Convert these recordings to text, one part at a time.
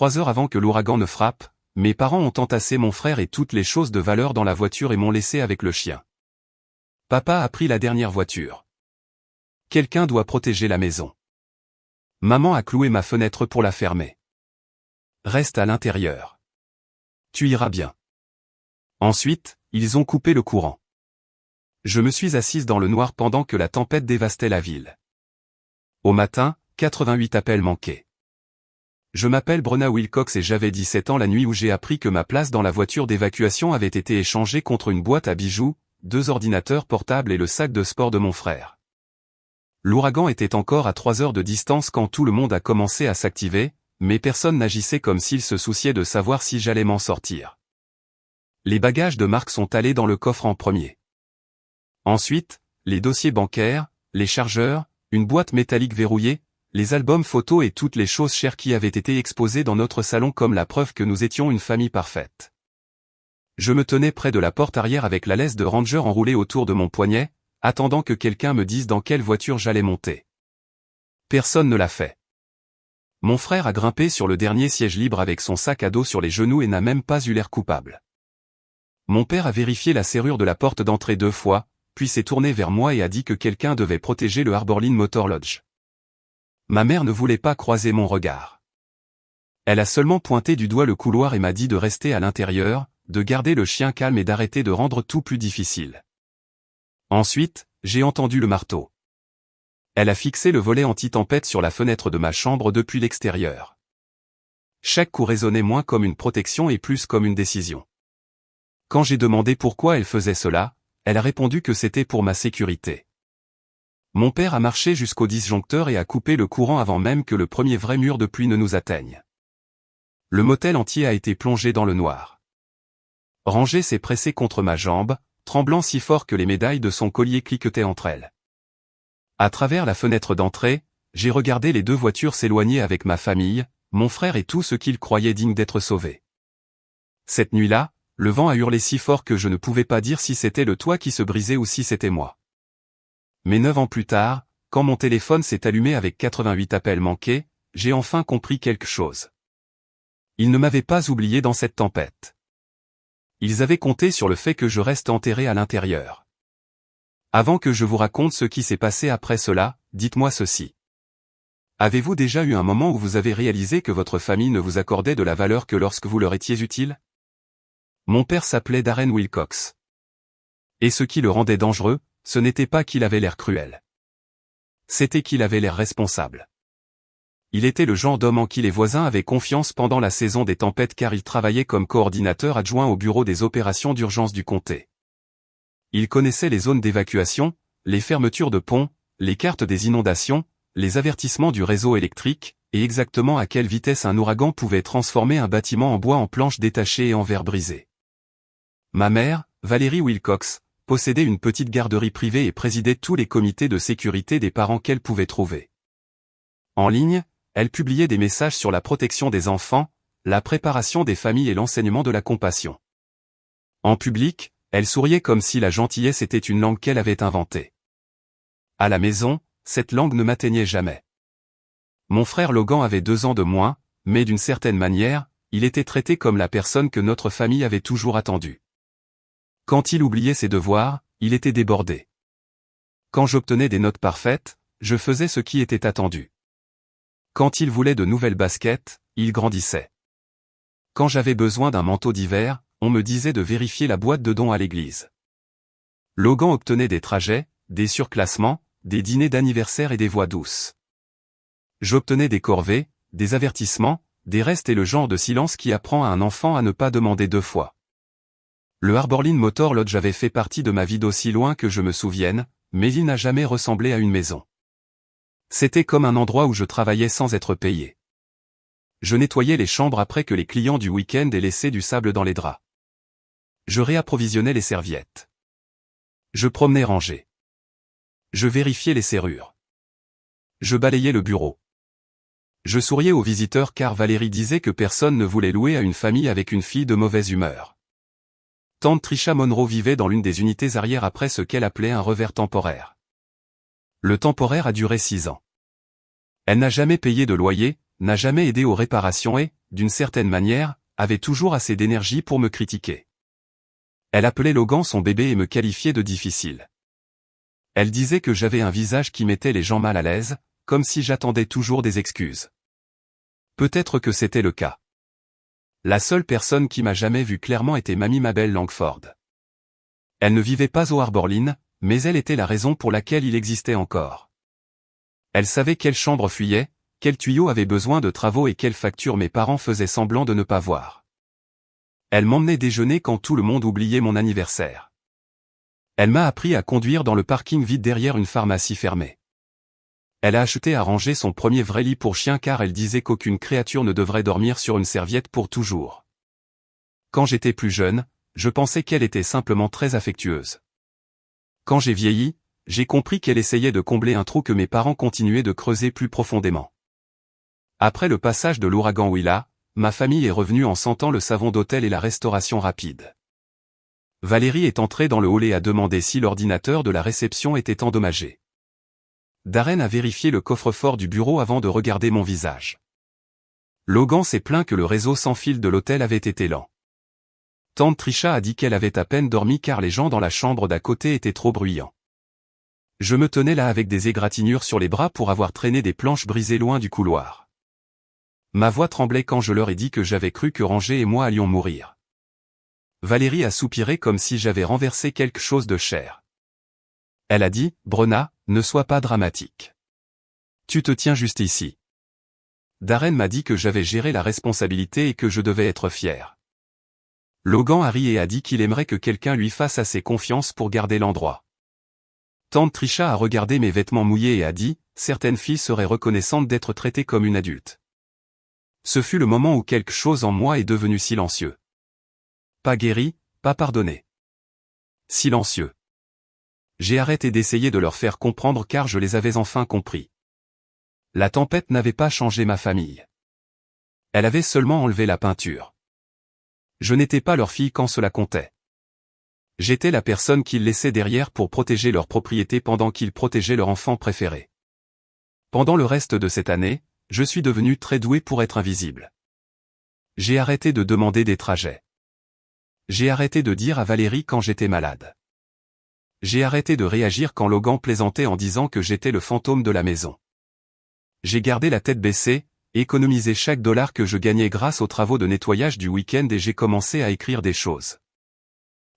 3 heures avant que l'ouragan ne frappe, mes parents ont entassé mon frère et toutes les choses de valeur dans la voiture et m'ont laissé avec le chien. Papa a pris la dernière voiture. Quelqu'un doit protéger la maison. Maman a cloué ma fenêtre pour la fermer. Reste à l'intérieur. Tu iras bien. Ensuite, ils ont coupé le courant. Je me suis assise dans le noir pendant que la tempête dévastait la ville. Au matin, 88 appels manqués. Je m'appelle Brenna Wilcox et j'avais 17 ans la nuit où j'ai appris que ma place dans la voiture d'évacuation avait été échangée contre une boîte à bijoux, 2 ordinateurs portables et le sac de sport de mon frère. L'ouragan était encore à 3 heures de distance quand tout le monde a commencé à s'activer, mais personne n'agissait comme s'il se souciait de savoir si j'allais m'en sortir. Les bagages de Marc sont allés dans le coffre en premier. Ensuite, les dossiers bancaires, les chargeurs, une boîte métallique verrouillée, les albums photos et toutes les choses chères qui avaient été exposées dans notre salon comme la preuve que nous étions une famille parfaite. Je me tenais près de la porte arrière avec la laisse de ranger enroulée autour de mon poignet, attendant que quelqu'un me dise dans quelle voiture j'allais monter. Personne ne l'a fait. Mon frère a grimpé sur le dernier siège libre avec son sac à dos sur les genoux et n'a même pas eu l'air coupable. Mon père a vérifié la serrure de la porte d'entrée 2 fois, puis s'est tourné vers moi et a dit que quelqu'un devait protéger le Arborline Motor Lodge. Ma mère ne voulait pas croiser mon regard. Elle a seulement pointé du doigt le couloir et m'a dit de rester à l'intérieur, de garder le chien calme et d'arrêter de rendre tout plus difficile. Ensuite, j'ai entendu le marteau. Elle a fixé le volet anti-tempête sur la fenêtre de ma chambre depuis l'extérieur. Chaque coup résonnait moins comme une protection et plus comme une décision. Quand j'ai demandé pourquoi elle faisait cela, elle a répondu que c'était pour ma sécurité. Mon père a marché jusqu'au disjoncteur et a coupé le courant avant même que le premier vrai mur de pluie ne nous atteigne. Le motel entier a été plongé dans le noir. Ranger s'est pressé contre ma jambe, tremblant si fort que les médailles de son collier cliquetaient entre elles. À travers la fenêtre d'entrée, j'ai regardé les 2 voitures s'éloigner avec ma famille, mon frère et tout ce qu'il croyait digne d'être sauvé. Cette nuit-là, le vent a hurlé si fort que je ne pouvais pas dire si c'était le toit qui se brisait ou si c'était moi. Mais 9 ans plus tard, quand mon téléphone s'est allumé avec 88 appels manqués, j'ai enfin compris quelque chose. Ils ne m'avaient pas oublié dans cette tempête. Ils avaient compté sur le fait que je reste enterré à l'intérieur. Avant que je vous raconte ce qui s'est passé après cela, dites-moi ceci. Avez-vous déjà eu un moment où vous avez réalisé que votre famille ne vous accordait de la valeur que lorsque vous leur étiez utile? Mon père s'appelait Darren Wilcox. Et ce qui le rendait dangereux, ce n'était pas qu'il avait l'air cruel. C'était qu'il avait l'air responsable. Il était le genre d'homme en qui les voisins avaient confiance pendant la saison des tempêtes car il travaillait comme coordinateur adjoint au bureau des opérations d'urgence du comté. Il connaissait les zones d'évacuation, les fermetures de ponts, les cartes des inondations, les avertissements du réseau électrique, et exactement à quelle vitesse un ouragan pouvait transformer un bâtiment en bois en planches détachées et en verre brisé. Ma mère, Valérie Wilcox, possédait une petite garderie privée et présidait tous les comités de sécurité des parents qu'elle pouvait trouver. En ligne, elle publiait des messages sur la protection des enfants, la préparation des familles et l'enseignement de la compassion. En public, elle souriait comme si la gentillesse était une langue qu'elle avait inventée. À la maison, cette langue ne m'atteignait jamais. Mon frère Logan avait 2 ans de moins, mais d'une certaine manière, il était traité comme la personne que notre famille avait toujours attendue. Quand il oubliait ses devoirs, il était débordé. Quand j'obtenais des notes parfaites, je faisais ce qui était attendu. Quand il voulait de nouvelles baskets, il grandissait. Quand j'avais besoin d'un manteau d'hiver, on me disait de vérifier la boîte de dons à l'église. Logan obtenait des trajets, des surclassements, des dîners d'anniversaire et des voix douces. J'obtenais des corvées, des avertissements, des restes et le genre de silence qui apprend à un enfant à ne pas demander 2 fois. Le Arborline Motor Lodge avait fait partie de ma vie d'aussi loin que je me souvienne, mais il n'a jamais ressemblé à une maison. C'était comme un endroit où je travaillais sans être payé. Je nettoyais les chambres après que les clients du week-end aient laissé du sable dans les draps. Je réapprovisionnais les serviettes. Je promenais rangé. Je vérifiais les serrures. Je balayais le bureau. Je souriais aux visiteurs car Valérie disait que personne ne voulait louer à une famille avec une fille de mauvaise humeur. Tante Trisha Monroe vivait dans l'une des unités arrière après ce qu'elle appelait un revers temporaire. Le temporaire a duré 6 ans. Elle n'a jamais payé de loyer, n'a jamais aidé aux réparations et, d'une certaine manière, avait toujours assez d'énergie pour me critiquer. Elle appelait Logan son bébé et me qualifiait de difficile. Elle disait que j'avais un visage qui mettait les gens mal à l'aise, comme si j'attendais toujours des excuses. Peut-être que c'était le cas. La seule personne qui m'a jamais vu clairement était Mamie Mabel Langford. Elle ne vivait pas au Harbor Inn, mais elle était la raison pour laquelle il existait encore. Elle savait quelle chambre fuyait, quel tuyau avait besoin de travaux et quelle facture mes parents faisaient semblant de ne pas voir. Elle m'emmenait déjeuner quand tout le monde oubliait mon anniversaire. Elle m'a appris à conduire dans le parking vide derrière une pharmacie fermée. Elle a acheté à ranger son premier vrai lit pour chien car elle disait qu'aucune créature ne devrait dormir sur une serviette pour toujours. Quand j'étais plus jeune, je pensais qu'elle était simplement très affectueuse. Quand j'ai vieilli, j'ai compris qu'elle essayait de combler un trou que mes parents continuaient de creuser plus profondément. Après le passage de l'ouragan Willa, ma famille est revenue en sentant le savon d'hôtel et la restauration rapide. Valérie est entrée dans le hall et a demandé si l'ordinateur de la réception était endommagé. Darren a vérifié le coffre-fort du bureau avant de regarder mon visage. Logan s'est plaint que le réseau sans fil de l'hôtel avait été lent. Tante Trisha a dit qu'elle avait à peine dormi car les gens dans la chambre d'à côté étaient trop bruyants. Je me tenais là avec des égratignures sur les bras pour avoir traîné des planches brisées loin du couloir. Ma voix tremblait quand je leur ai dit que j'avais cru que Ranger et moi allions mourir. Valérie a soupiré comme si j'avais renversé quelque chose de cher. Elle a dit, « Brenna, ne sois pas dramatique. Tu te tiens juste ici. » Darren m'a dit que j'avais géré la responsabilité et que je devais être fier. Logan a ri et a dit qu'il aimerait que quelqu'un lui fasse assez confiance pour garder l'endroit. Tante Trisha a regardé mes vêtements mouillés et a dit, « Certaines filles seraient reconnaissantes d'être traitées comme une adulte. » Ce fut le moment où quelque chose en moi est devenu silencieux. Pas guéri, pas pardonné. Silencieux. J'ai arrêté d'essayer de leur faire comprendre car je les avais enfin compris. La tempête n'avait pas changé ma famille. Elle avait seulement enlevé la peinture. Je n'étais pas leur fille quand cela comptait. J'étais la personne qu'ils laissaient derrière pour protéger leur propriété pendant qu'ils protégeaient leur enfant préféré. Pendant le reste de cette année, je suis devenu très doué pour être invisible. J'ai arrêté de demander des trajets. J'ai arrêté de dire à Valérie quand j'étais malade. J'ai arrêté de réagir quand Logan plaisantait en disant que j'étais le fantôme de la maison. J'ai gardé la tête baissée, économisé chaque dollar que je gagnais grâce aux travaux de nettoyage du week-end et j'ai commencé à écrire des choses.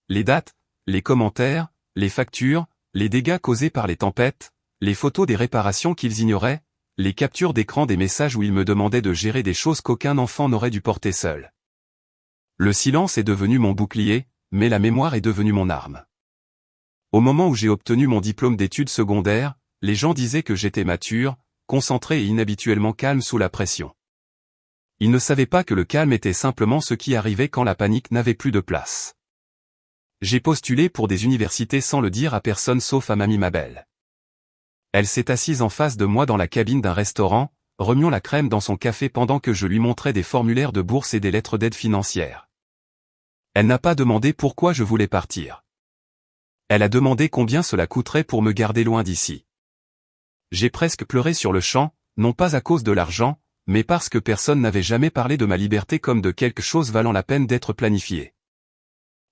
Les dates, les commentaires, les factures, les dégâts causés par les tempêtes, les photos des réparations qu'ils ignoraient, les captures d'écran des messages où ils me demandaient de gérer des choses qu'aucun enfant n'aurait dû porter seul. Le silence est devenu mon bouclier, mais la mémoire est devenue mon arme. Au moment où j'ai obtenu mon diplôme d'études secondaires, les gens disaient que j'étais mature, concentré et inhabituellement calme sous la pression. Ils ne savaient pas que le calme était simplement ce qui arrivait quand la panique n'avait plus de place. J'ai postulé pour des universités sans le dire à personne sauf à Mamie Mabel. Elle s'est assise en face de moi dans la cabine d'un restaurant, remuant la crème dans son café pendant que je lui montrais des formulaires de bourse et des lettres d'aide financière. Elle n'a pas demandé pourquoi je voulais partir. Elle a demandé combien cela coûterait pour me garder loin d'ici. J'ai presque pleuré sur le champ, non pas à cause de l'argent, mais parce que personne n'avait jamais parlé de ma liberté comme de quelque chose valant la peine d'être planifié.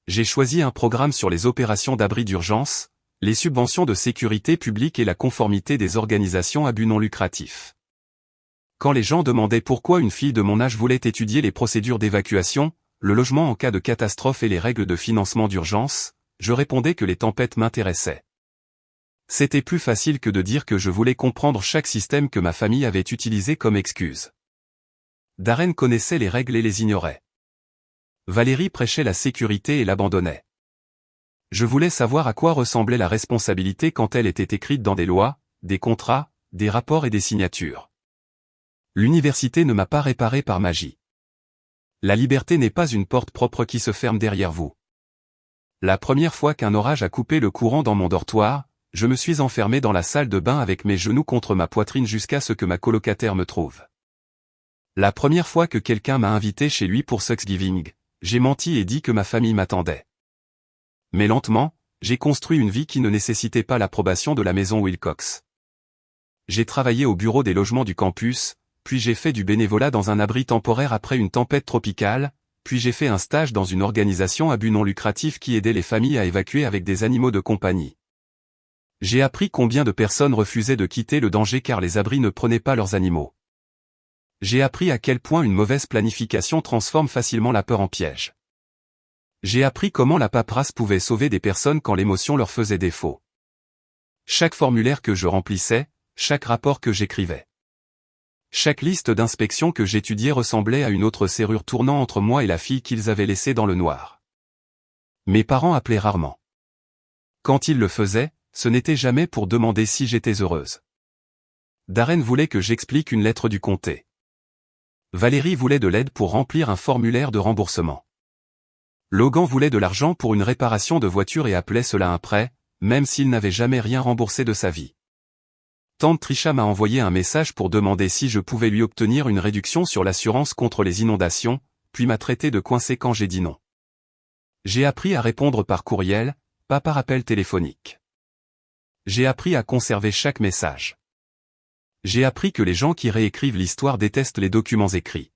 J'ai choisi un programme sur les opérations d'abri d'urgence, les subventions de sécurité publique et la conformité des organisations à but non lucratif. Quand les gens demandaient pourquoi une fille de mon âge voulait étudier les procédures d'évacuation, le logement en cas de catastrophe et les règles de financement d'urgence, je répondais que les tempêtes m'intéressaient. C'était plus facile que de dire que je voulais comprendre chaque système que ma famille avait utilisé comme excuse. Darren connaissait les règles et les ignorait. Valérie prêchait la sécurité et l'abandonnait. Je voulais savoir à quoi ressemblait la responsabilité quand elle était écrite dans des lois, des contrats, des rapports et des signatures. L'université ne m'a pas réparé par magie. La liberté n'est pas une porte propre qui se ferme derrière vous. La première fois qu'un orage a coupé le courant dans mon dortoir, je me suis enfermé dans la salle de bain avec mes genoux contre ma poitrine jusqu'à ce que ma colocataire me trouve. La première fois que quelqu'un m'a invité chez lui pour Thanksgiving, j'ai menti et dit que ma famille m'attendait. Mais lentement, j'ai construit une vie qui ne nécessitait pas l'approbation de la maison Wilcox. J'ai travaillé au bureau des logements du campus, puis j'ai fait du bénévolat dans un abri temporaire après une tempête tropicale, puis j'ai fait un stage dans une organisation à but non lucratif qui aidait les familles à évacuer avec des animaux de compagnie. J'ai appris combien de personnes refusaient de quitter le danger car les abris ne prenaient pas leurs animaux. J'ai appris à quel point une mauvaise planification transforme facilement la peur en piège. J'ai appris comment la paperasse pouvait sauver des personnes quand l'émotion leur faisait défaut. Chaque formulaire que je remplissais, chaque rapport que j'écrivais. Chaque liste d'inspection que j'étudiais ressemblait à une autre serrure tournant entre moi et la fille qu'ils avaient laissée dans le noir. Mes parents appelaient rarement. Quand ils le faisaient, ce n'était jamais pour demander si j'étais heureuse. Darren voulait que j'explique une lettre du comté. Valérie voulait de l'aide pour remplir un formulaire de remboursement. Logan voulait de l'argent pour une réparation de voiture et appelait cela un prêt, même s'il n'avait jamais rien remboursé de sa vie. Tante Trisha m'a envoyé un message pour demander si je pouvais lui obtenir une réduction sur l'assurance contre les inondations, puis m'a traité de coincé quand j'ai dit non. J'ai appris à répondre par courriel, pas par appel téléphonique. J'ai appris à conserver chaque message. J'ai appris que les gens qui réécrivent l'histoire détestent les documents écrits.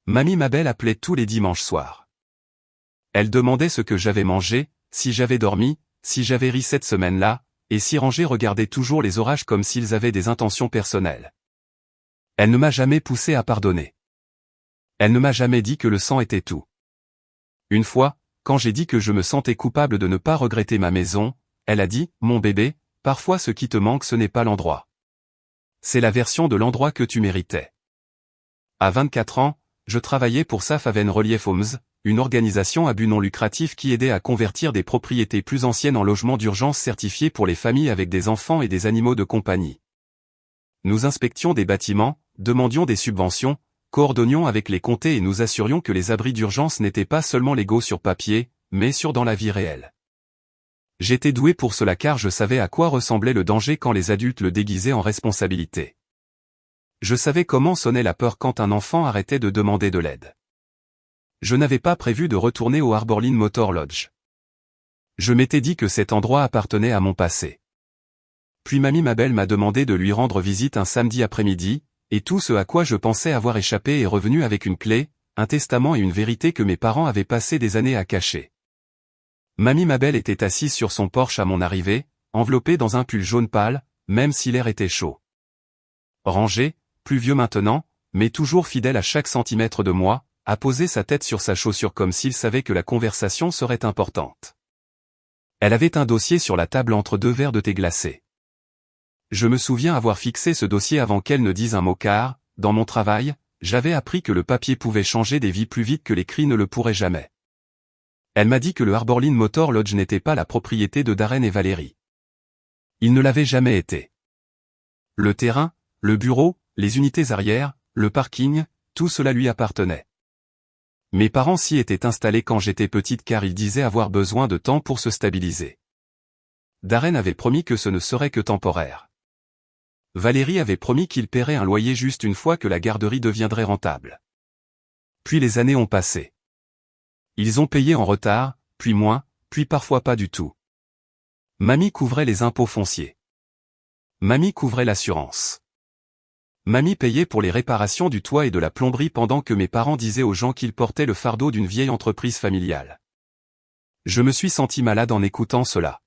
Mamie Mabel appelait tous les dimanches soirs. Elle demandait ce que j'avais mangé, si j'avais dormi, si j'avais ri cette semaine-là, et si Ranger regardait toujours les orages comme s'ils avaient des intentions personnelles. Elle ne m'a jamais poussé à pardonner. Elle ne m'a jamais dit que le sang était tout. Une fois, quand j'ai dit que je me sentais coupable de ne pas regretter ma maison, elle a dit, mon bébé, parfois ce qui te manque ce n'est pas l'endroit. C'est la version de l'endroit que tu méritais. À 24 ans, je travaillais pour Saf Haven Relief Homes, une organisation à but non lucratif qui aidait à convertir des propriétés plus anciennes en logements d'urgence certifiés pour les familles avec des enfants et des animaux de compagnie. Nous inspections des bâtiments, demandions des subventions, coordonnions avec les comtés et nous assurions que les abris d'urgence n'étaient pas seulement légaux sur papier, mais dans la vie réelle. J'étais doué pour cela car je savais à quoi ressemblait le danger quand les adultes le déguisaient en responsabilité. Je savais comment sonnait la peur quand un enfant arrêtait de demander de l'aide. Je n'avais pas prévu de retourner au Arborlin Motor Lodge. Je m'étais dit que cet endroit appartenait à mon passé. Puis Mamie Mabel m'a demandé de lui rendre visite un samedi après-midi, et tout ce à quoi je pensais avoir échappé est revenu avec une clé, un testament et une vérité que mes parents avaient passé des années à cacher. Mamie Mabel était assise sur son porche à mon arrivée, enveloppée dans un pull jaune pâle, même si l'air était chaud. Rangé, plus vieux maintenant, mais toujours fidèle à chaque centimètre de moi, a posé sa tête sur sa chaussure comme s'il savait que la conversation serait importante. Elle avait un dossier sur la table entre deux verres de thé glacé. Je me souviens avoir fixé ce dossier avant qu'elle ne dise un mot car, dans mon travail, j'avais appris que le papier pouvait changer des vies plus vite que l'écrit ne le pourrait jamais. Elle m'a dit que le Arborlin Motor Lodge n'était pas la propriété de Darren et Valérie. Il ne l'avait jamais été. Le terrain, le bureau, les unités arrière, le parking, tout cela lui appartenait. Mes parents s'y étaient installés quand j'étais petite car ils disaient avoir besoin de temps pour se stabiliser. Darren avait promis que ce ne serait que temporaire. Valérie avait promis qu'il paierait un loyer juste une fois que la garderie deviendrait rentable. Puis les années ont passé. Ils ont payé en retard, puis moins, puis parfois pas du tout. Mamie couvrait les impôts fonciers. Mamie couvrait l'assurance. Mamie payait pour les réparations du toit et de la plomberie pendant que mes parents disaient aux gens qu'ils portaient le fardeau d'une vieille entreprise familiale. Je me suis senti malade en écoutant cela.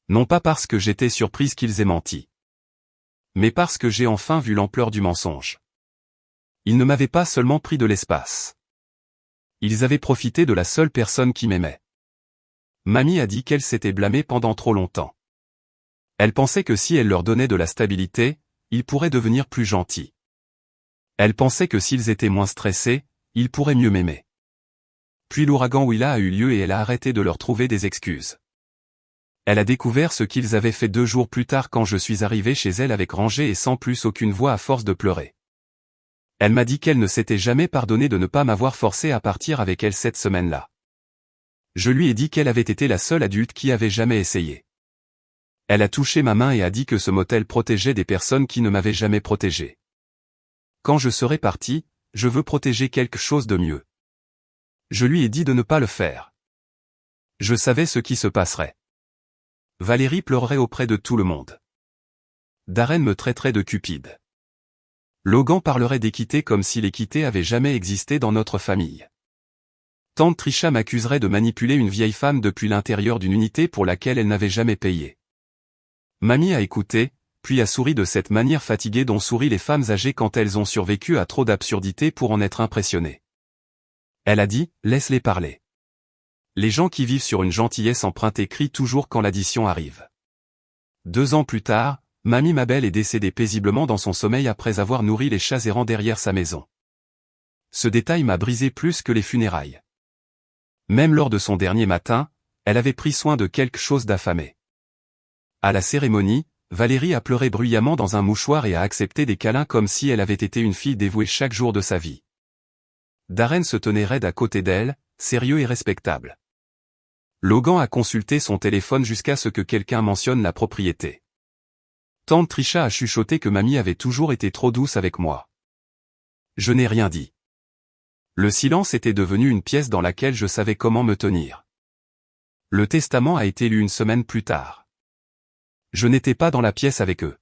Non pas parce que j'étais surprise qu'ils aient menti. Mais parce que j'ai enfin vu l'ampleur du mensonge. Ils ne m'avaient pas seulement pris de l'espace. Ils avaient profité de la seule personne qui m'aimait. Mamie a dit qu'elle s'était blâmée pendant trop longtemps. Elle pensait que si elle leur donnait de la stabilité, ils pourraient devenir plus gentils. Elle pensait que s'ils étaient moins stressés, ils pourraient mieux m'aimer. Puis l'ouragan Willa a eu lieu et elle a arrêté de leur trouver des excuses. Elle a découvert ce qu'ils avaient fait 2 jours plus tard quand je suis arrivé chez elle avec Ranger et sans plus aucune voix à force de pleurer. Elle m'a dit qu'elle ne s'était jamais pardonné de ne pas m'avoir forcé à partir avec elle cette semaine-là. Je lui ai dit qu'elle avait été la seule adulte qui avait jamais essayé. Elle a touché ma main et a dit que ce motel protégeait des personnes qui ne m'avaient jamais protégé. Quand je serai parti, je veux protéger quelque chose de mieux. Je lui ai dit de ne pas le faire. Je savais ce qui se passerait. Valérie pleurerait auprès de tout le monde. Darren me traiterait de cupide. Logan parlerait d'équité comme si l'équité avait jamais existé dans notre famille. Tante Trisha m'accuserait de manipuler une vieille femme depuis l'intérieur d'une unité pour laquelle elle n'avait jamais payé. Mamie a écouté, puis a souri de cette manière fatiguée dont sourient les femmes âgées quand elles ont survécu à trop d'absurdités pour en être impressionnées. Elle a dit, laisse-les parler. Les gens qui vivent sur une gentillesse empruntée crient toujours quand l'addition arrive. 2 ans plus tard, Mamie Mabel est décédée paisiblement dans son sommeil après avoir nourri les chats errants derrière sa maison. Ce détail m'a brisé plus que les funérailles. Même lors de son dernier matin, elle avait pris soin de quelque chose d'affamé. À la cérémonie, Valérie a pleuré bruyamment dans un mouchoir et a accepté des câlins comme si elle avait été une fille dévouée chaque jour de sa vie. Darren se tenait raide à côté d'elle, sérieux et respectable. Logan a consulté son téléphone jusqu'à ce que quelqu'un mentionne la propriété. Tante Trisha a chuchoté que mamie avait toujours été trop douce avec moi. Je n'ai rien dit. Le silence était devenu une pièce dans laquelle je savais comment me tenir. Le testament a été lu une semaine plus tard. Je n'étais pas dans la pièce avec eux.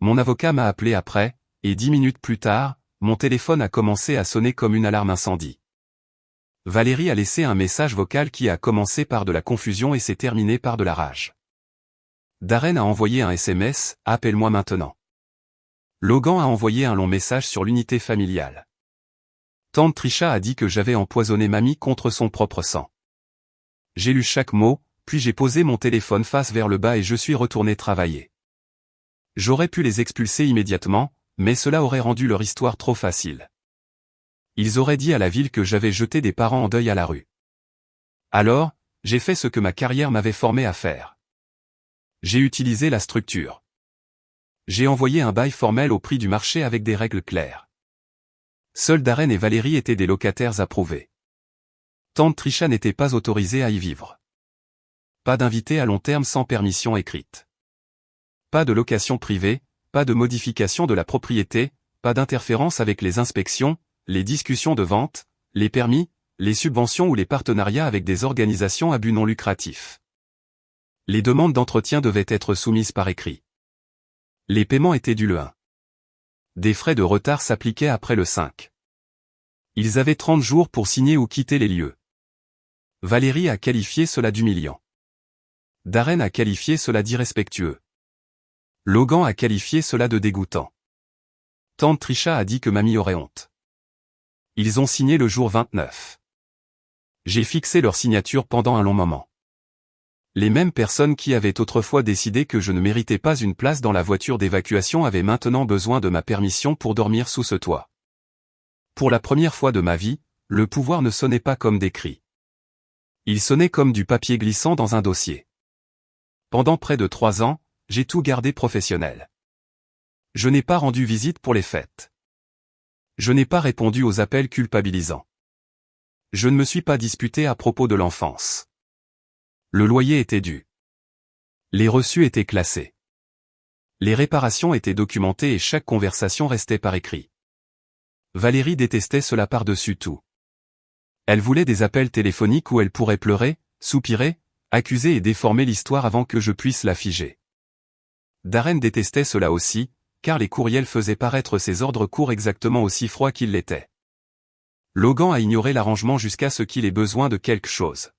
Mon avocat m'a appelé après, et 10 minutes plus tard, mon téléphone a commencé à sonner comme une alarme incendie. Valérie a laissé un message vocal qui a commencé par de la confusion et s'est terminé par de la rage. Darren a envoyé un SMS, « Appelle-moi maintenant ». Logan a envoyé un long message sur l'unité familiale. Tante Trisha a dit que j'avais empoisonné mamie contre son propre sang. J'ai lu chaque mot, puis j'ai posé mon téléphone face vers le bas et je suis retourné travailler. J'aurais pu les expulser immédiatement, mais cela aurait rendu leur histoire trop facile. Ils auraient dit à la ville que j'avais jeté des parents en deuil à la rue. Alors, j'ai fait ce que ma carrière m'avait formé à faire. J'ai utilisé la structure. J'ai envoyé un bail formel au prix du marché avec des règles claires. Seuls Darren et Valérie étaient des locataires approuvés. Tante Trisha n'était pas autorisée à y vivre. Pas d'invité à long terme sans permission écrite. Pas de location privée, pas de modification de la propriété, pas d'interférence avec les inspections, les discussions de vente, les permis, les subventions ou les partenariats avec des organisations à but non lucratif. Les demandes d'entretien devaient être soumises par écrit. Les paiements étaient dus le 1. Des frais de retard s'appliquaient après le 5. Ils avaient 30 jours pour signer ou quitter les lieux. Valérie a qualifié cela d'humiliant. Darren a qualifié cela d'irrespectueux. Logan a qualifié cela de dégoûtant. Tante Trisha a dit que mamie aurait honte. Ils ont signé le jour 29. J'ai fixé leur signature pendant un long moment. Les mêmes personnes qui avaient autrefois décidé que je ne méritais pas une place dans la voiture d'évacuation avaient maintenant besoin de ma permission pour dormir sous ce toit. Pour la première fois de ma vie, le pouvoir ne sonnait pas comme des cris. Il sonnait comme du papier glissant dans un dossier. Pendant près de 3 ans, j'ai tout gardé professionnel. Je n'ai pas rendu visite pour les fêtes. Je n'ai pas répondu aux appels culpabilisants. Je ne me suis pas disputé à propos de l'enfance. Le loyer était dû. Les reçus étaient classés. Les réparations étaient documentées et chaque conversation restait par écrit. Valérie détestait cela par-dessus tout. Elle voulait des appels téléphoniques où elle pourrait pleurer, soupirer, accuser et déformer l'histoire avant que je puisse la figer. Darren détestait cela aussi, car les courriels faisaient paraître ses ordres courts exactement aussi froids qu'ils l'étaient. Logan a ignoré l'arrangement jusqu'à ce qu'il ait besoin de quelque chose.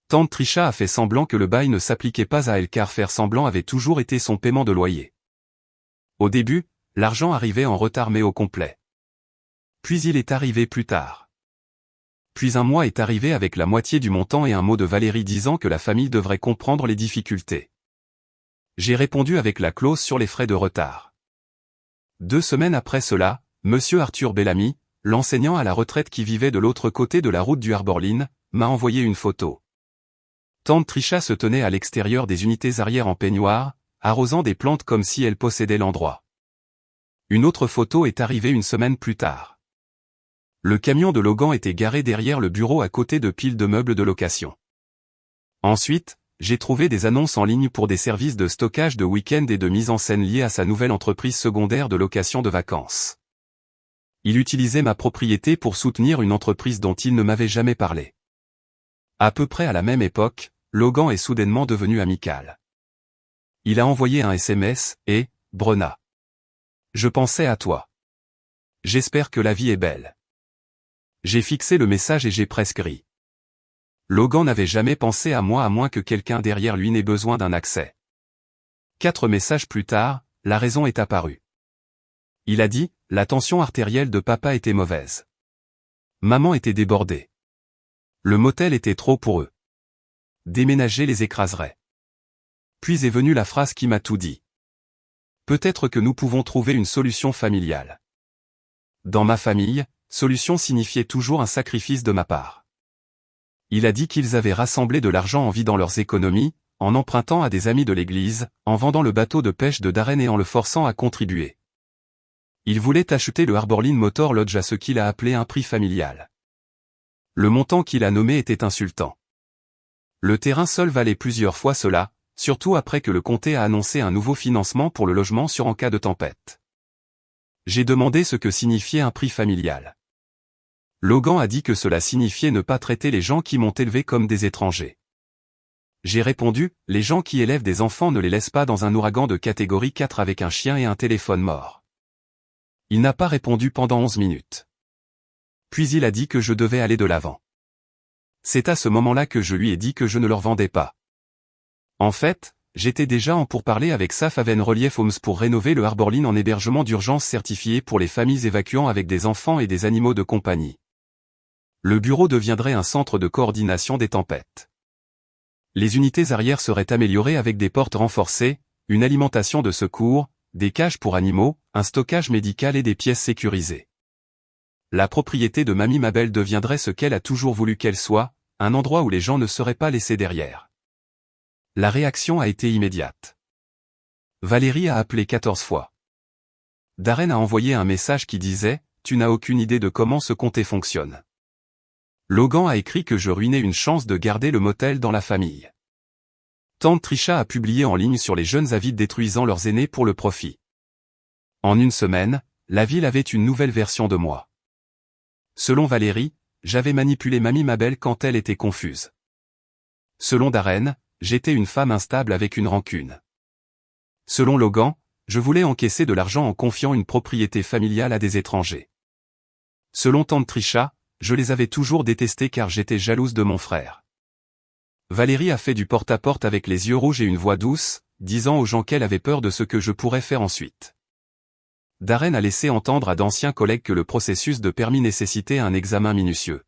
Tante Trisha a fait semblant que le bail ne s'appliquait pas à elle car faire semblant avait toujours été son paiement de loyer. Au début, l'argent arrivait en retard mais au complet. Puis il est arrivé plus tard. Puis un mois est arrivé avec la moitié du montant et un mot de Valérie disant que la famille devrait comprendre les difficultés. J'ai répondu avec la clause sur les frais de retard. 2 semaines après cela, Monsieur Arthur Bellamy, l'enseignant à la retraite qui vivait de l'autre côté de la route du Arborline, m'a envoyé une photo. Tante Trisha se tenait à l'extérieur des unités arrière en peignoir, arrosant des plantes comme si elle possédait l'endroit. Une autre photo est arrivée une semaine plus tard. Le camion de Logan était garé derrière le bureau à côté de piles de meubles de location. Ensuite, j'ai trouvé des annonces en ligne pour des services de stockage de week-end et de mise en scène liés à sa nouvelle entreprise secondaire de location de vacances. Il utilisait ma propriété pour soutenir une entreprise dont il ne m'avait jamais parlé. À peu près à la même époque, Logan est soudainement devenu amical. Il a envoyé un SMS, et, Brena. Je pensais à toi. J'espère que la vie est belle. J'ai fixé le message et j'ai presque ri. Logan n'avait jamais pensé à moi à moins que quelqu'un derrière lui n'ait besoin d'un accès. 4 messages plus tard, la raison est apparue. Il a dit, la tension artérielle de papa était mauvaise. Maman était débordée. Le motel était trop pour eux. Déménager les écraserait. Puis est venue la phrase qui m'a tout dit. Peut-être que nous pouvons trouver une solution familiale. Dans ma famille, solution signifiait toujours un sacrifice de ma part. Il a dit qu'ils avaient rassemblé de l'argent en vidant leurs économies, en empruntant à des amis de l'église, en vendant le bateau de pêche de Darren et en le forçant à contribuer. Il voulait acheter le Harborline Motor Lodge à ce qu'il a appelé un prix familial. Le montant qu'il a nommé était insultant. Le terrain seul valait plusieurs fois cela, surtout après que le comté a annoncé un nouveau financement pour le logement en cas de tempête. J'ai demandé ce que signifiait un prix familial. Logan a dit que cela signifiait ne pas traiter les gens qui m'ont élevé comme des étrangers. J'ai répondu, les gens qui élèvent des enfants ne les laissent pas dans un ouragan de catégorie 4 avec un chien et un téléphone mort. Il n'a pas répondu pendant 11 minutes. Puis il a dit que je devais aller de l'avant. C'est à ce moment-là que je lui ai dit que je ne leur vendais pas. En fait, j'étais déjà en pourparlers avec Safe Haven Relief Homes pour rénover le Harborline en hébergement d'urgence certifié pour les familles évacuant avec des enfants et des animaux de compagnie. Le bureau deviendrait un centre de coordination des tempêtes. Les unités arrières seraient améliorées avec des portes renforcées, une alimentation de secours, des cages pour animaux, un stockage médical et des pièces sécurisées. La propriété de Mamie Mabel deviendrait ce qu'elle a toujours voulu qu'elle soit, un endroit où les gens ne seraient pas laissés derrière. La réaction a été immédiate. Valérie a appelé 14 fois. Darren a envoyé un message qui disait « Tu n'as aucune idée de comment ce comté fonctionne ». Logan a écrit que je ruinais une chance de garder le motel dans la famille. Tante Trisha a publié en ligne sur les jeunes avides détruisant leurs aînés pour le profit. En une semaine, la ville avait une nouvelle version de moi. Selon Valérie, j'avais manipulé Mamie Mabel quand elle était confuse. Selon Darren, j'étais une femme instable avec une rancune. Selon Logan, je voulais encaisser de l'argent en confiant une propriété familiale à des étrangers. Selon tante Trisha, je les avais toujours détestés car j'étais jalouse de mon frère. Valérie a fait du porte-à-porte avec les yeux rouges et une voix douce, disant aux gens qu'elle avait peur de ce que je pourrais faire ensuite. Darren a laissé entendre à d'anciens collègues que le processus de permis nécessitait un examen minutieux.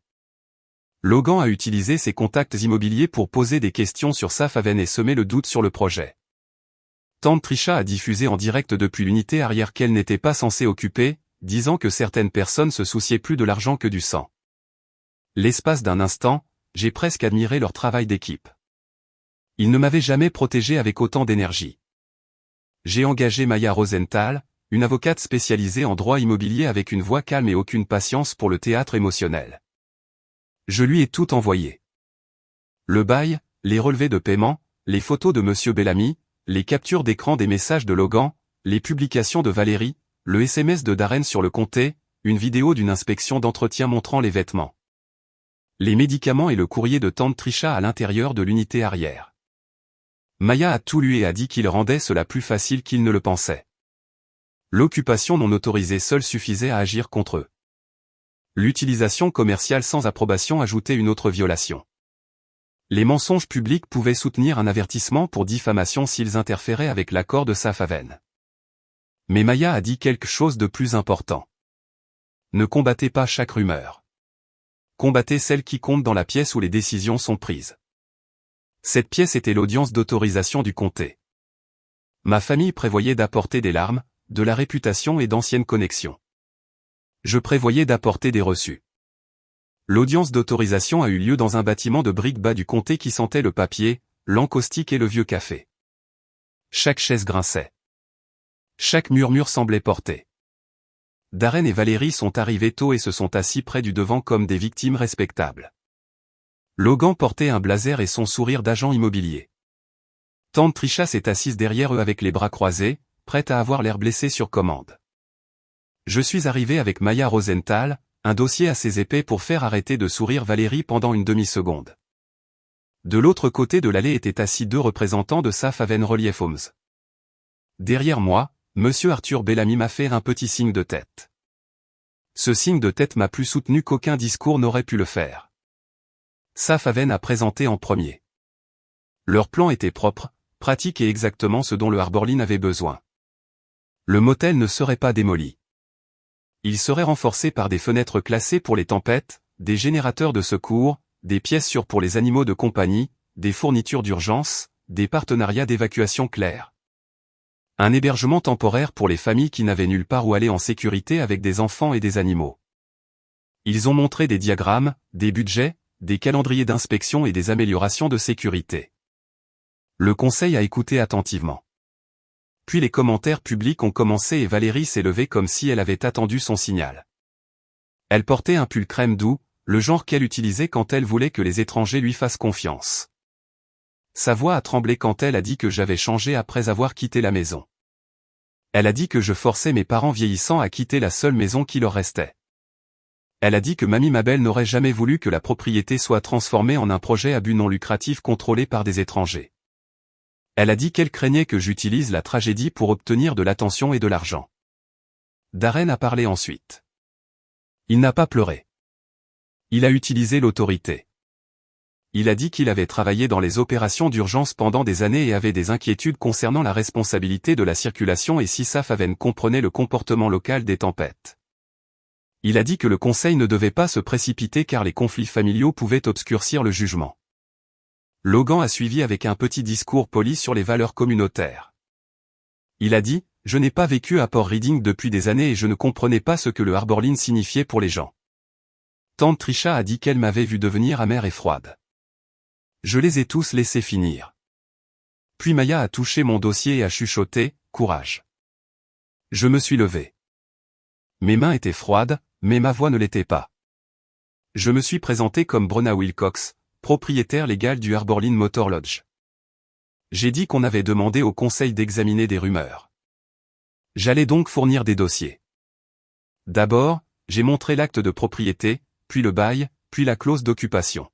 Logan a utilisé ses contacts immobiliers pour poser des questions sur Safe Haven et semer le doute sur le projet. Tante Trisha a diffusé en direct depuis l'unité arrière qu'elle n'était pas censée occuper, disant que certaines personnes se souciaient plus de l'argent que du sang. L'espace d'un instant, j'ai presque admiré leur travail d'équipe. Ils ne m'avaient jamais protégé avec autant d'énergie. J'ai engagé Maya Rosenthal, une avocate spécialisée en droit immobilier avec une voix calme et aucune patience pour le théâtre émotionnel. Je lui ai tout envoyé. Le bail, les relevés de paiement, les photos de Monsieur Bellamy, les captures d'écran des messages de Logan, les publications de Valérie, le SMS de Darren sur le comté, une vidéo d'une inspection d'entretien montrant les vêtements. Les médicaments et le courrier de tante Trisha à l'intérieur de l'unité arrière. Maya a tout lu et a dit qu'il rendait cela plus facile qu'il ne le pensait. L'occupation non autorisée seule suffisait à agir contre eux. L'utilisation commerciale sans approbation ajoutait une autre violation. Les mensonges publics pouvaient soutenir un avertissement pour diffamation s'ils interféraient avec l'accord de Safe Haven. Mais Maya a dit quelque chose de plus important. Ne combattez pas chaque rumeur. Combattez celle qui compte dans la pièce où les décisions sont prises. Cette pièce était l'audience d'autorisation du comté. Ma famille prévoyait d'apporter des larmes, de la réputation et d'anciennes connexions. Je prévoyais d'apporter des reçus. L'audience d'autorisation a eu lieu dans un bâtiment de briques bas du comté qui sentait le papier, l'encaustique et le vieux café. Chaque chaise grinçait. Chaque murmure semblait porter. Darren et Valérie sont arrivés tôt et se sont assis près du devant comme des victimes respectables. Logan portait un blazer et son sourire d'agent immobilier. Tante Trisha s'est assise derrière eux avec les bras croisés, prête à avoir l'air blessé sur commande. Je suis arrivé avec Maya Rosenthal, un dossier assez épais pour faire arrêter de sourire Valérie pendant une demi-seconde. De l'autre côté de l'allée étaient assis 2 représentants de Safe Haven Relief Homes. Derrière moi, Monsieur Arthur Bellamy m'a fait un petit signe de tête. Ce signe de tête m'a plus soutenu qu'aucun discours n'aurait pu le faire. Safaven a présenté en premier. Leur plan était propre, pratique et exactement ce dont le Arborlin avait besoin. Le motel ne serait pas démoli. Il serait renforcé par des fenêtres classées pour les tempêtes, des générateurs de secours, des pièces sûres pour les animaux de compagnie, des fournitures d'urgence, des partenariats d'évacuation clairs. Un hébergement temporaire pour les familles qui n'avaient nulle part où aller en sécurité avec des enfants et des animaux. Ils ont montré des diagrammes, des budgets, des calendriers d'inspection et des améliorations de sécurité. Le conseil a écouté attentivement. Puis les commentaires publics ont commencé et Valérie s'est levée comme si elle avait attendu son signal. Elle portait un pull crème doux, le genre qu'elle utilisait quand elle voulait que les étrangers lui fassent confiance. Sa voix a tremblé quand elle a dit que j'avais changé après avoir quitté la maison. Elle a dit que je forçais mes parents vieillissants à quitter la seule maison qui leur restait. Elle a dit que Mamie Mabel n'aurait jamais voulu que la propriété soit transformée en un projet à but non lucratif contrôlé par des étrangers. Elle a dit qu'elle craignait que j'utilise la tragédie pour obtenir de l'attention et de l'argent. Darren a parlé ensuite. Il n'a pas pleuré. Il a utilisé l'autorité. Il a dit qu'il avait travaillé dans les opérations d'urgence pendant des années et avait des inquiétudes concernant la responsabilité de la circulation et si Safaven comprenait le comportement local des tempêtes. Il a dit que le conseil ne devait pas se précipiter car les conflits familiaux pouvaient obscurcir le jugement. Logan a suivi avec un petit discours poli sur les valeurs communautaires. Il a dit « Je n'ai pas vécu à Port Reading depuis des années et je ne comprenais pas ce que le Arborlin signifiait pour les gens. » Tante Trisha a dit qu'elle m'avait vu devenir amère et froide. Je les ai tous laissés finir. Puis Maya a touché mon dossier et a chuchoté « Courage ». Je me suis levé. Mes mains étaient froides, mais ma voix ne l'était pas. Je me suis présenté comme Brenna Wilcox, propriétaire légal du Arborlin Motor Lodge. J'ai dit qu'on avait demandé au conseil d'examiner des rumeurs. J'allais donc fournir des dossiers. D'abord, j'ai montré l'acte de propriété, puis le bail, puis la clause d'occupation.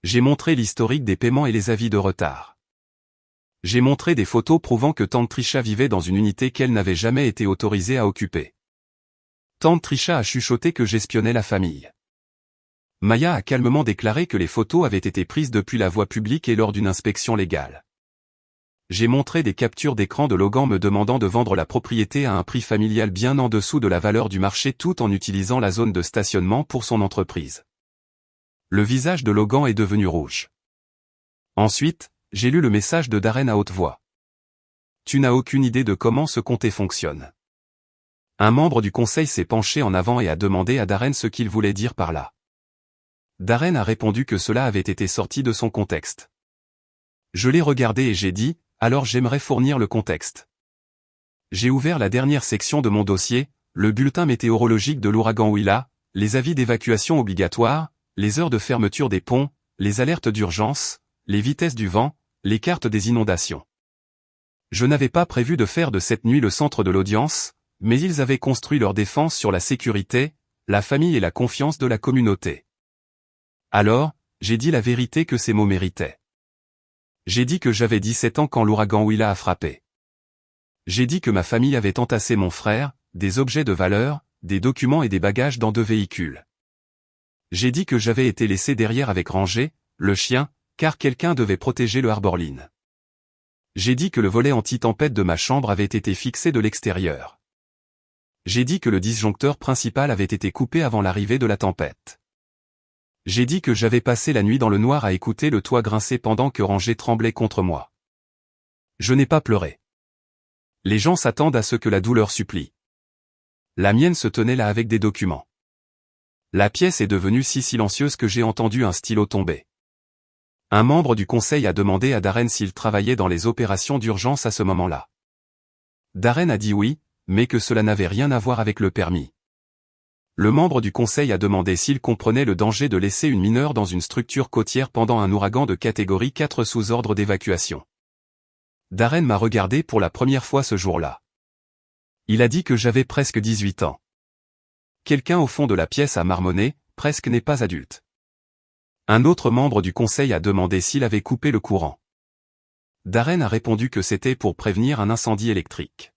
J'ai montré l'historique des paiements et les avis de retard. J'ai montré des photos prouvant que Tante Trisha vivait dans une unité qu'elle n'avait jamais été autorisée à occuper. Tante Trisha a chuchoté que j'espionnais la famille. Maya a calmement déclaré que les photos avaient été prises depuis la voie publique et lors d'une inspection légale. J'ai montré des captures d'écran de Logan me demandant de vendre la propriété à un prix familial bien en dessous de la valeur du marché tout en utilisant la zone de stationnement pour son entreprise. Le visage de Logan est devenu rouge. Ensuite, j'ai lu le message de Darren à haute voix. Tu n'as aucune idée de comment ce comté fonctionne. Un membre du conseil s'est penché en avant et a demandé à Darren ce qu'il voulait dire par là. Darren a répondu que cela avait été sorti de son contexte. Je l'ai regardé et j'ai dit, alors j'aimerais fournir le contexte. J'ai ouvert la dernière section de mon dossier, le bulletin météorologique de l'ouragan Willa, les avis d'évacuation obligatoires, les heures de fermeture des ponts, les alertes d'urgence, les vitesses du vent, les cartes des inondations. Je n'avais pas prévu de faire de cette nuit le centre de l'audience, mais ils avaient construit leur défense sur la sécurité, la famille et la confiance de la communauté. Alors, j'ai dit la vérité que ces mots méritaient. J'ai dit que j'avais 17 ans quand l'ouragan Willa a frappé. J'ai dit que ma famille avait entassé mon frère, des objets de valeur, des documents et des bagages dans 2 véhicules. J'ai dit que j'avais été laissé derrière avec Ranger, le chien, car quelqu'un devait protéger le Arborlin. J'ai dit que le volet anti-tempête de ma chambre avait été fixé de l'extérieur. J'ai dit que le disjoncteur principal avait été coupé avant l'arrivée de la tempête. J'ai dit que j'avais passé la nuit dans le noir à écouter le toit grincer pendant que Ranger tremblait contre moi. Je n'ai pas pleuré. Les gens s'attendent à ce que la douleur supplie. La mienne se tenait là avec des documents. La pièce est devenue si silencieuse que j'ai entendu un stylo tomber. Un membre du conseil a demandé à Darren s'il travaillait dans les opérations d'urgence à ce moment-là. Darren a dit oui, mais que cela n'avait rien à voir avec le permis. Le membre du conseil a demandé s'il comprenait le danger de laisser une mineure dans une structure côtière pendant un ouragan de catégorie 4 sous ordre d'évacuation. Darren m'a regardé pour la première fois ce jour-là. Il a dit que j'avais presque 18 ans. Quelqu'un au fond de la pièce a marmonné, presque n'est pas adulte. Un autre membre du conseil a demandé s'il avait coupé le courant. Darren a répondu que c'était pour prévenir un incendie électrique.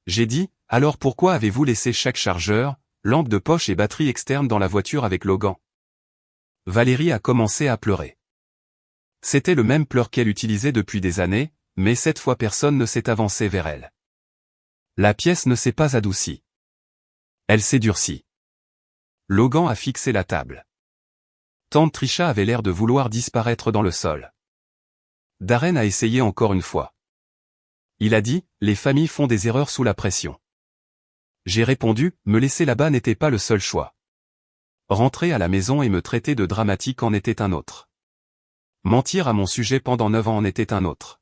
J'ai dit, alors pourquoi avez-vous laissé chaque chargeur, lampe de poche et batterie externe dans la voiture avec Logan? Valérie a commencé à pleurer. C'était le même pleur qu'elle utilisait depuis des années, mais cette fois personne ne s'est avancé vers elle. La pièce ne s'est pas adoucie. Elle s'est durcie. Logan a fixé la table. Tante Trisha avait l'air de vouloir disparaître dans le sol. Darren a essayé encore une fois. Il a dit, les familles font des erreurs sous la pression. J'ai répondu, me laisser là-bas n'était pas le seul choix. Rentrer à la maison et me traiter de dramatique en était un autre. Mentir à mon sujet pendant 9 ans en était un autre.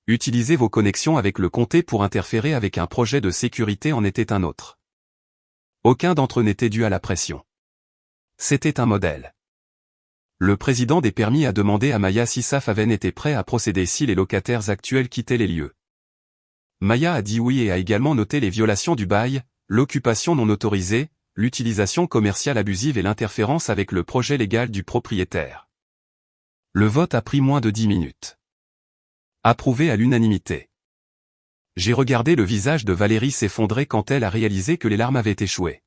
Utiliser vos connexions avec le comté pour interférer avec un projet de sécurité en était un autre. Aucun d'entre eux n'était dû à la pression. C'était un modèle. Le président des permis a demandé à Maya si Safaven était prêt à procéder si les locataires actuels quittaient les lieux. Maya a dit oui et a également noté les violations du bail, l'occupation non autorisée, l'utilisation commerciale abusive et l'interférence avec le projet légal du propriétaire. Le vote a pris moins de 10 minutes. Approuvé à l'unanimité. J'ai regardé le visage de Valérie s'effondrer quand elle a réalisé que les larmes avaient échoué.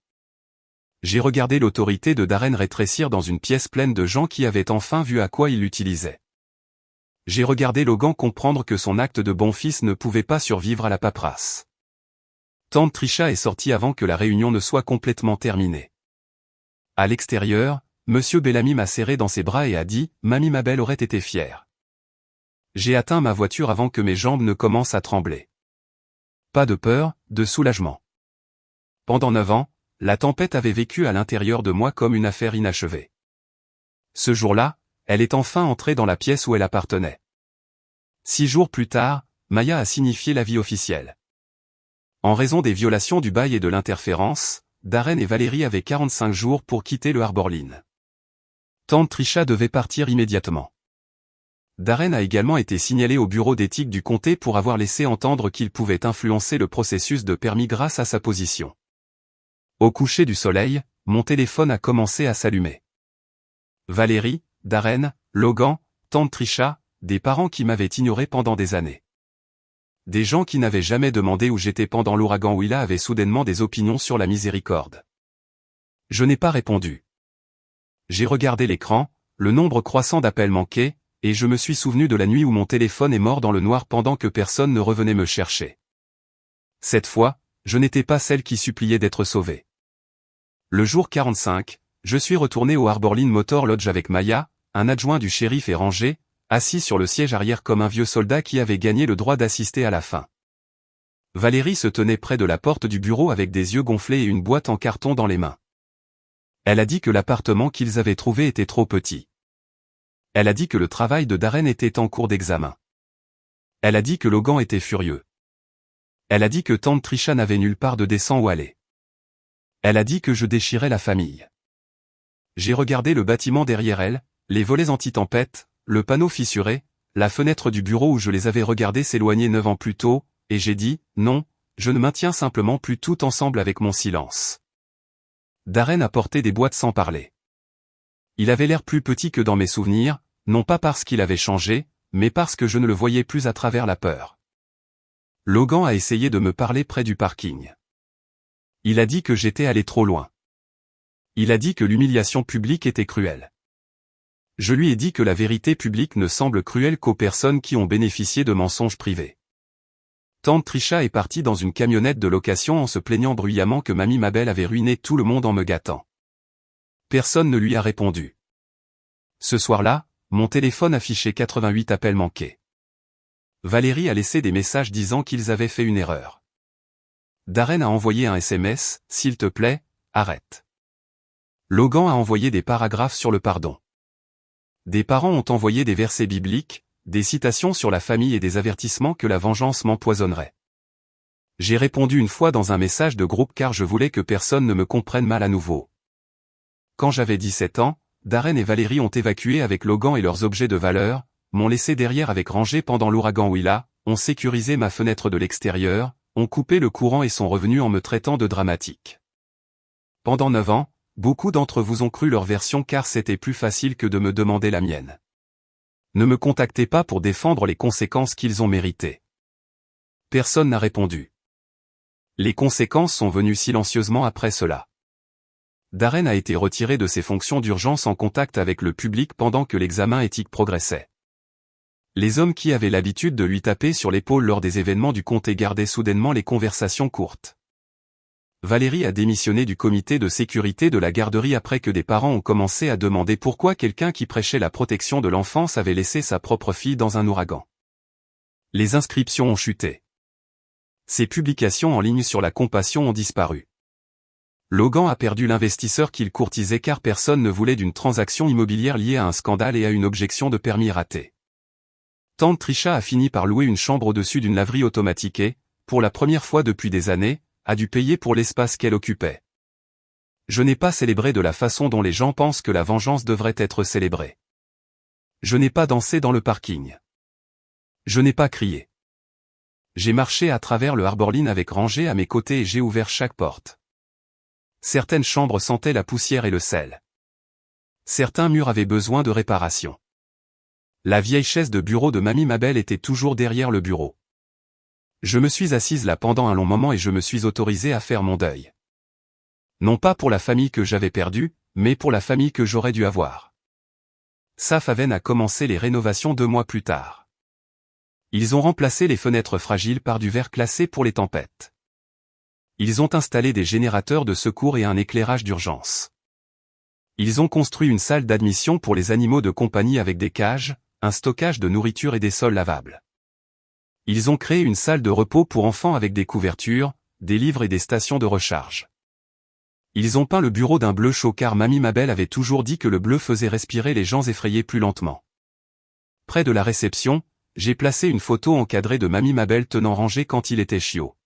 J'ai regardé l'autorité de Darren rétrécir dans une pièce pleine de gens qui avaient enfin vu à quoi il l'utilisait. J'ai regardé Logan comprendre que son acte de bon fils ne pouvait pas survivre à la paperasse. Tante Trisha est sortie avant que la réunion ne soit complètement terminée. À l'extérieur, Monsieur Bellamy m'a serré dans ses bras et a dit « Mamie Mabel aurait été fière ». J'ai atteint ma voiture avant que mes jambes ne commencent à trembler. Pas de peur, de soulagement. Pendant 9 ans, la tempête avait vécu à l'intérieur de moi comme une affaire inachevée. Ce jour-là, elle est enfin entrée dans la pièce où elle appartenait. 6 jours plus tard, Maya a signifié l'avis officiel. En raison des violations du bail et de l'interférence, Darren et Valérie avaient 45 jours pour quitter le Harborline. Tante Trisha devait partir immédiatement. Darren a également été signalé au bureau d'éthique du comté pour avoir laissé entendre qu'il pouvait influencer le processus de permis grâce à sa position. Au coucher du soleil, mon téléphone a commencé à s'allumer. Valérie, Darren, Logan, Tante Trisha, des parents qui m'avaient ignoré pendant des années. Des gens qui n'avaient jamais demandé où j'étais pendant l'ouragan Willa avaient soudainement des opinions sur la miséricorde. Je n'ai pas répondu. J'ai regardé l'écran, le nombre croissant d'appels manqués, et je me suis souvenu de la nuit où mon téléphone est mort dans le noir pendant que personne ne revenait me chercher. Cette fois, je n'étais pas celle qui suppliait d'être sauvée. Le jour 45, je suis retourné au Harborline Motor Lodge avec Maya, un adjoint du shérif et rangé, assis sur le siège arrière comme un vieux soldat qui avait gagné le droit d'assister à la fin. Valérie se tenait près de la porte du bureau avec des yeux gonflés et une boîte en carton dans les mains. Elle a dit que l'appartement qu'ils avaient trouvé était trop petit. Elle a dit que le travail de Darren était en cours d'examen. Elle a dit que Logan était furieux. Elle a dit que Tante Trisha n'avait nulle part de décent où aller. Elle a dit que je déchirais la famille. J'ai regardé le bâtiment derrière elle, les volets anti-tempête, le panneau fissuré, la fenêtre du bureau où je les avais regardés s'éloigner 9 ans plus tôt, et j'ai dit, non, je ne maintiens simplement plus tout ensemble avec mon silence. Darren a porté des boîtes sans parler. Il avait l'air plus petit que dans mes souvenirs, non pas parce qu'il avait changé, mais parce que je ne le voyais plus à travers la peur. Logan a essayé de me parler près du parking. Il a dit que j'étais allé trop loin. Il a dit que l'humiliation publique était cruelle. Je lui ai dit que la vérité publique ne semble cruelle qu'aux personnes qui ont bénéficié de mensonges privés. Tante Trisha est partie dans une camionnette de location en se plaignant bruyamment que Mamie Mabel avait ruiné tout le monde en me gâtant. Personne ne lui a répondu. Ce soir-là, mon téléphone affichait 88 appels manqués. Valérie a laissé des messages disant qu'ils avaient fait une erreur. Darren a envoyé un SMS, s'il te plaît, arrête. Logan a envoyé des paragraphes sur le pardon. Des parents ont envoyé des versets bibliques, des citations sur la famille et des avertissements que la vengeance m'empoisonnerait. J'ai répondu une fois dans un message de groupe car je voulais que personne ne me comprenne mal à nouveau. Quand j'avais 17 ans, Darren et Valérie ont évacué avec Logan et leurs objets de valeur, m'ont laissé derrière avec rangé pendant l'ouragan Willa, ont sécurisé ma fenêtre de l'extérieur, ont coupé le courant et sont revenus en me traitant de dramatique. Pendant 9 ans, beaucoup d'entre vous ont cru leur version car c'était plus facile que de me demander la mienne. Ne me contactez pas pour défendre les conséquences qu'ils ont méritées. Personne n'a répondu. Les conséquences sont venues silencieusement après cela. Darren a été retiré de ses fonctions d'urgence en contact avec le public pendant que l'examen éthique progressait. Les hommes qui avaient l'habitude de lui taper sur l'épaule lors des événements du comté gardaient soudainement les conversations courtes. Valérie a démissionné du comité de sécurité de la garderie après que des parents ont commencé à demander pourquoi quelqu'un qui prêchait la protection de l'enfance avait laissé sa propre fille dans un ouragan. Les inscriptions ont chuté. Ses publications en ligne sur la compassion ont disparu. Logan a perdu l'investisseur qu'il courtisait car personne ne voulait d'une transaction immobilière liée à un scandale et à une objection de permis ratée. Tante Trisha a fini par louer une chambre au-dessus d'une laverie automatique et, pour la première fois depuis des années, a dû payer pour l'espace qu'elle occupait. Je n'ai pas célébré de la façon dont les gens pensent que la vengeance devrait être célébrée. Je n'ai pas dansé dans le parking. Je n'ai pas crié. J'ai marché à travers le Harborline avec rangée à mes côtés et j'ai ouvert chaque porte. Certaines chambres sentaient la poussière et le sel. Certains murs avaient besoin de réparation. La vieille chaise de bureau de Mamie Mabel était toujours derrière le bureau. Je me suis assise là pendant un long moment et je me suis autorisé à faire mon deuil. Non pas pour la famille que j'avais perdue, mais pour la famille que j'aurais dû avoir. Safaven a commencé les rénovations 2 mois plus tard. Ils ont remplacé les fenêtres fragiles par du verre classé pour les tempêtes. Ils ont installé des générateurs de secours et un éclairage d'urgence. Ils ont construit une salle d'admission pour les animaux de compagnie avec des cages, un stockage de nourriture et des sols lavables. Ils ont créé une salle de repos pour enfants avec des couvertures, des livres et des stations de recharge. Ils ont peint le bureau d'un bleu chaud car Mamie Mabel avait toujours dit que le bleu faisait respirer les gens effrayés plus lentement. Près de la réception, j'ai placé une photo encadrée de Mamie Mabel tenant rangée quand il était chiot.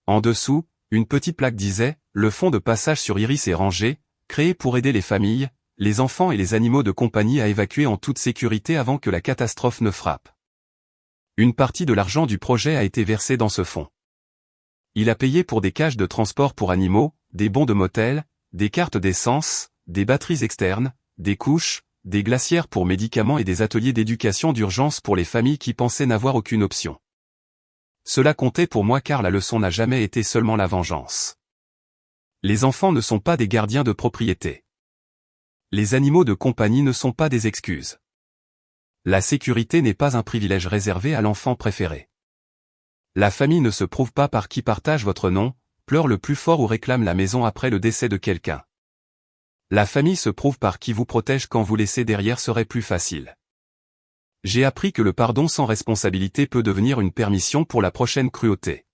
En dessous, une petite plaque disait « Le fond de passage sur Iris est rangé, créé pour aider les familles, les enfants et les animaux de compagnie à évacuer en toute sécurité avant que la catastrophe ne frappe. » Une partie de l'argent du projet a été versée dans ce fonds. Il a payé pour des cages de transport pour animaux, des bons de motel, des cartes d'essence, des batteries externes, des couches, des glacières pour médicaments et des ateliers d'éducation d'urgence pour les familles qui pensaient n'avoir aucune option. Cela comptait pour moi car la leçon n'a jamais été seulement la vengeance. Les enfants ne sont pas des gardiens de propriété. Les animaux de compagnie ne sont pas des excuses. La sécurité n'est pas un privilège réservé à l'enfant préféré. La famille ne se prouve pas par qui partage votre nom, pleure le plus fort ou réclame la maison après le décès de quelqu'un. La famille se prouve par qui vous protège quand vous laissez derrière serait plus facile. J'ai appris que le pardon sans responsabilité peut devenir une permission pour la prochaine cruauté.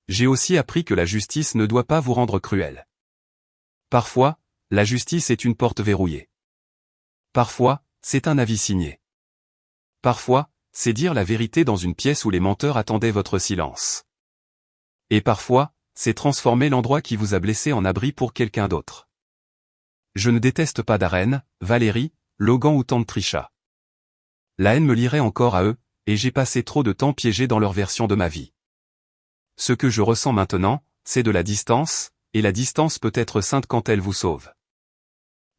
J'ai aussi appris que la justice ne doit pas vous rendre cruel. Parfois, la justice est une porte verrouillée. Parfois, c'est un avis signé. Parfois, c'est dire la vérité dans une pièce où les menteurs attendaient votre silence. Et parfois, c'est transformer l'endroit qui vous a blessé en abri pour quelqu'un d'autre. Je ne déteste pas Darren, Valérie, Logan ou tante Trisha. La haine me lierait encore à eux, et j'ai passé trop de temps piégé dans leur version de ma vie. Ce que je ressens maintenant, c'est de la distance, et la distance peut être sainte quand elle vous sauve.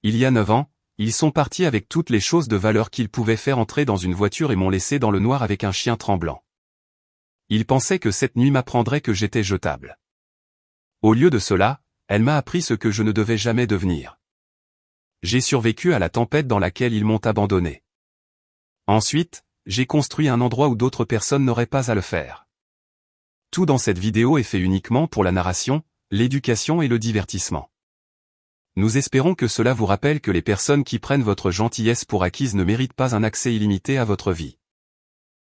Il y a 9 ans, ils sont partis avec toutes les choses de valeur qu'ils pouvaient faire entrer dans une voiture et m'ont laissé dans le noir avec un chien tremblant. Ils pensaient que cette nuit m'apprendrait que j'étais jetable. Au lieu de cela, elle m'a appris ce que je ne devais jamais devenir. J'ai survécu à la tempête dans laquelle ils m'ont abandonné. Ensuite, j'ai construit un endroit où d'autres personnes n'auraient pas à le faire. Tout dans cette vidéo est fait uniquement pour la narration, l'éducation et le divertissement. Nous espérons que cela vous rappelle que les personnes qui prennent votre gentillesse pour acquise ne méritent pas un accès illimité à votre vie.